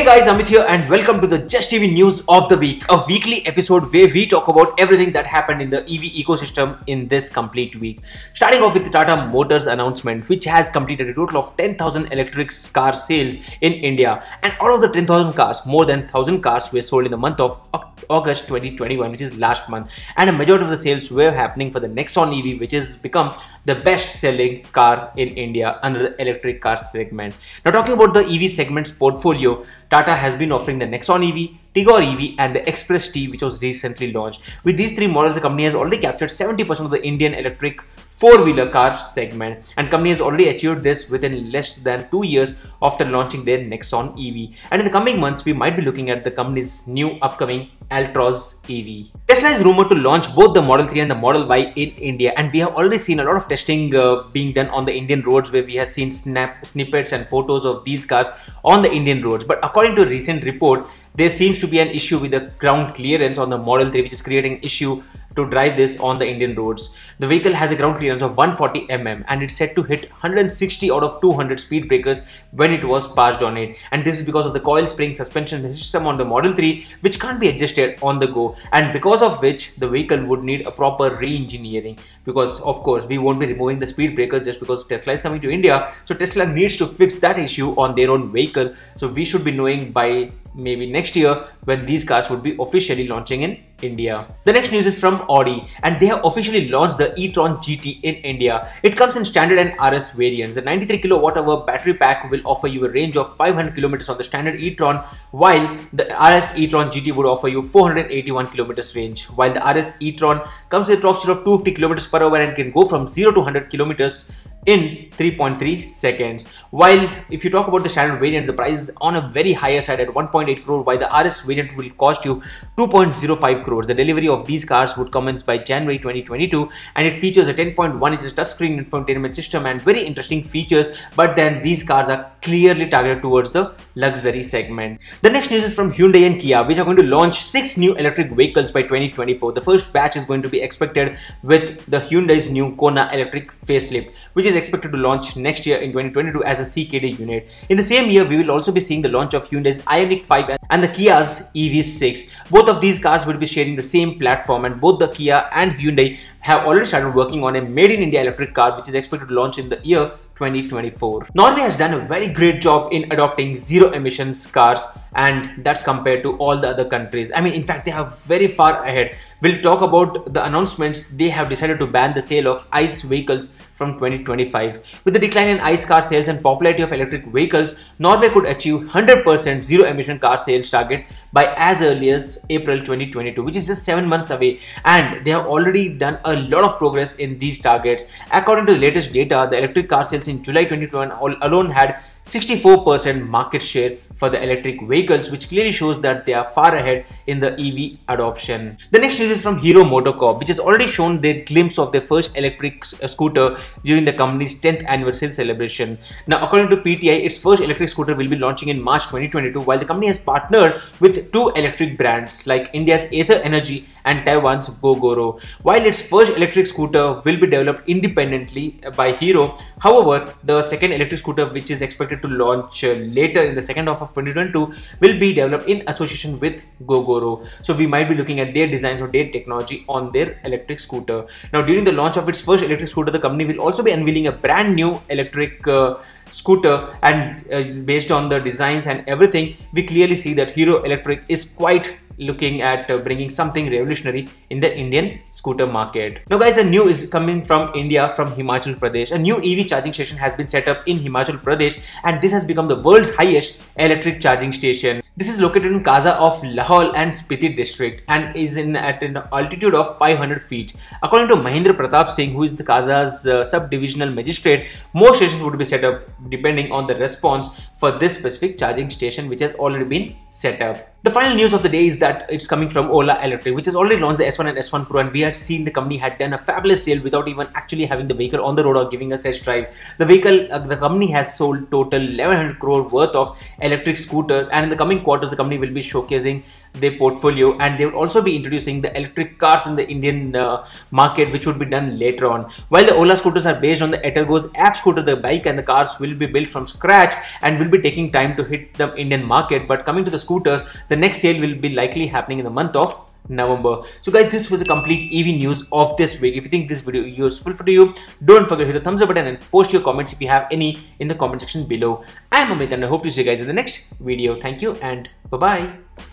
Guys, Amit here and welcome to the JustEV News of the Week, a weekly episode where we talk about everything that happened in the EV ecosystem in this complete week. Starting off with the Tata Motors announcement, which has completed a total of 10,000 electric car sales in India, and out of the 10,000 cars, more than 1,000 cars were sold in the month of August 2021, which is last month, and a majority of the sales were happening for the Nexon EV, which has become the best selling car in India under the electric car segment. Now, talking about the EV segment's portfolio, Tata has been offering the Nexon EV, Tigor EV and the Xpres-T, which was recently launched. With these three models, the company has already captured 70% of the Indian electric four-wheeler car segment, and company has already achieved this within less than 2 years after launching their Nexon EV. And in the coming months, we might be looking at the company's new upcoming Altroz EV. Tesla is rumored to launch both the Model 3 and the Model Y in India, and we have already seen a lot of testing being done on the Indian roads, where we have seen snippets and photos of these cars on the Indian roads. But according to a recent report, there seems to be an issue with the ground clearance on the Model 3, which is creating issue to drive this on the Indian roads. The vehicle has a ground clearance of 140 mm and it's set to hit 160 out of 200 speed breakers when it was passed on it. And this is because of the Coil Spring Suspension System on the Model 3, which can't be adjusted on the go, and because of which the vehicle would need a proper re-engineering, because of course we won't be removing the speed breakers just because Tesla is coming to India. So Tesla needs to fix that issue on their own vehicle. So we should be knowing by maybe next year when these cars would be officially launching in India. The next news is from Audi, and they have officially launched the e-tron GT in India. It comes in standard and RS variants. The 93 kWh battery pack will offer you a range of 500 km on the standard e-tron, while the RS e-tron GT would offer you 481 km range. While the RS e-tron comes with a top speed of 250 km per hour and can go from 0 to 100 km in 3.3 seconds. While if you talk about the standard variant, the price is on a very higher side at 1.8 crore, while the RS variant will cost you 2.05 crores. The delivery of these cars would commence by January 2022, and it features a 10.1 inches touchscreen infotainment system and very interesting features. But then these cars are clearly targeted towards the luxury segment. The next news is from Hyundai and Kia, which are going to launch 6 new electric vehicles by 2024. The first batch is going to be expected with the Hyundai's new Kona electric facelift, which is expected to launch next year in 2022 as a CKD unit. In the same year, we will also be seeing the launch of Hyundai's Ioniq 5 and the Kia's EV6. Both of these cars will be sharing the same platform, and both the Kia and Hyundai have already started working on a made in India electric car, which is expected to launch in the year 2024. Norway has done a very great job in adopting zero emissions cars, and that's compared to all the other countries. I mean, in fact, they are very far ahead. We'll talk about the announcements. They have decided to ban the sale of ICE vehicles from 2025. With the decline in ICE car sales and popularity of electric vehicles, Norway could achieve 100% zero emission car sales target by as early as April 2022, which is just 7 months away, and they have already done a lot of progress in these targets. According to the latest data, the electric car sales in July 2021 alone had 64% market share for the electric vehicles, which clearly shows that they are far ahead in the EV adoption. The next news is from Hero MotoCorp, which has already shown their glimpse of their first electric scooter during the company's 10th anniversary celebration. Now, according to PTI, its first electric scooter will be launching in March 2022, while the company has partnered with 2 electric brands like India's Ather Energy and Taiwan's Gogoro. While its first electric scooter will be developed independently by Hero, however, the second electric scooter, which is expected to launch later in the second half of 2022, will be developed in association with Gogoro. So we might be looking at their designs or their technology on their electric scooter. Now, during the launch of its first electric scooter, the company will also be unveiling a brand new electric scooter, and based on the designs and everything, we clearly see that Hero Electric is quite looking at bringing something revolutionary in the Indian scooter market. Now guys, the news is coming from India, from Himachal Pradesh. A new EV charging station has been set up in Himachal Pradesh, and this has become the world's highest electric charging station. This is located in Kaza of Lahaul and Spiti district and is at an altitude of 500 feet. According to Mahendra Pratap Singh, who is the Kaza's sub-divisional magistrate, more stations would be set up depending on the response for this specific charging station, which has already been set up. The final news of the day is that it's coming from Ola Electric, which has already launched the S1 and S1 Pro, and we had seen the company had done a fabulous sale without even actually having the vehicle on the road or giving a test drive. The vehicle, the company has sold total 1100 crore worth of electric scooters, and in the coming quarters, the company will be showcasing their portfolio, and they would also be introducing the electric cars in the Indian market, which would be done later on. While the Ola scooters are based on the Etergo's app scooter, the bike and the cars will be built from scratch and will be taking time to hit the Indian market. But coming to the scooters, the next sale will be likely happening in the month of November. So guys, this was a complete EV news of this week. If you think this video is useful for you, don't forget to hit the thumbs up button and post your comments if you have any in the comment section below. I am Amit and I hope to see you guys in the next video. Thank you and bye bye.